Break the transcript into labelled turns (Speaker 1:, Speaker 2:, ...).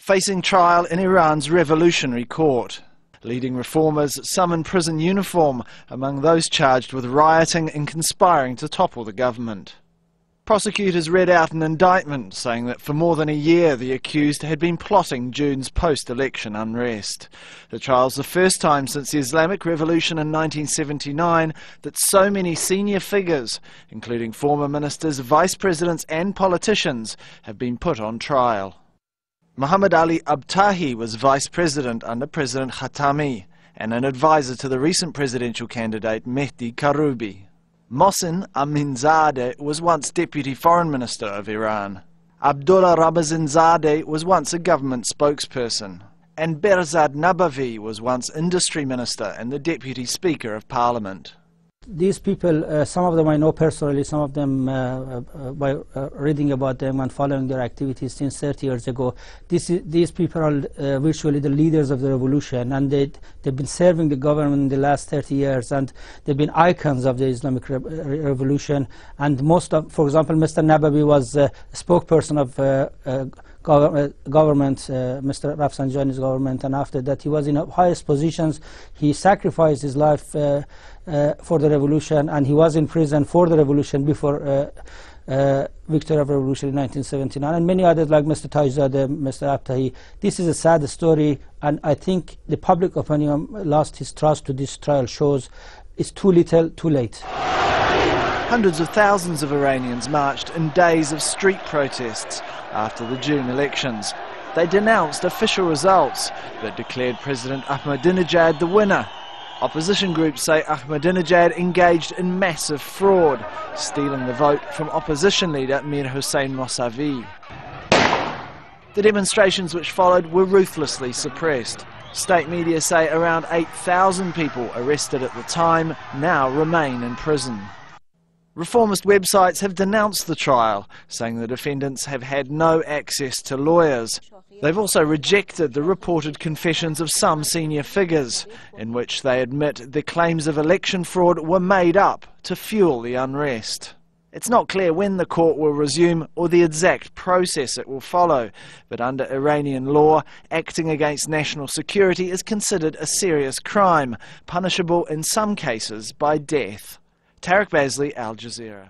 Speaker 1: facing trial in Iran's revolutionary court. Leading reformers, some in prison uniform, among those charged with rioting and conspiring to topple the government. Prosecutors read out an indictment saying that for more than a year the accused had been plotting June's post-election unrest. The trial's the first time since the Islamic Revolution in 1979 that so many senior figures, including former ministers, vice presidents and politicians, have been put on trial. Muhammad Ali ABTAHI was vice president under President Khatami and an advisor to the recent presidential candidate Mehdi Karoubi. MOHSEN AMINZADEH was once deputy foreign minister of Iran. Abdullah Rabazinzadeh was once a government spokesperson. And BEHZAD NABAVI was once industry minister and the deputy speaker of parliament.
Speaker 2: These people, some of them I know personally, some of them by reading about them and following their activities since 30 years ago. These people are virtually the leaders of the revolution, and they've been serving the government in the last 30 years, and they've been icons of the Islamic revolution. And most of, for example, Mr. Nabavi was a spokesperson of government, Mr. Rafsanjani's government, and after that he was in the highest positions. He sacrificed his life for the revolution, and he was in prison for the revolution before victory of revolution in 1979, and many others like Mr. Tajzadeh, Mr. ABTAHI. This is a sad story, and I think the public opinion lost his trust to this trial. Shows it's too little, too late.
Speaker 1: Hundreds of thousands of Iranians marched in days of street protests after the June elections. They denounced official results but declared President Ahmadinejad the winner. Opposition groups say Ahmadinejad engaged in massive fraud, stealing the vote from opposition leader Mir Hossein Mousavi. The demonstrations which followed were ruthlessly suppressed. State media say around 8,000 people arrested at the time now remain in prison. Reformist websites have denounced the trial, saying the defendants have had no access to lawyers. They've also rejected the reported confessions of some senior figures, in which they admit the claims of election fraud were made up to fuel the unrest. It's not clear when the court will resume or the exact process it will follow, but under Iranian law, acting against national security is considered a serious crime, punishable in some cases by death. Tarek, Bazely, Al Jazeera.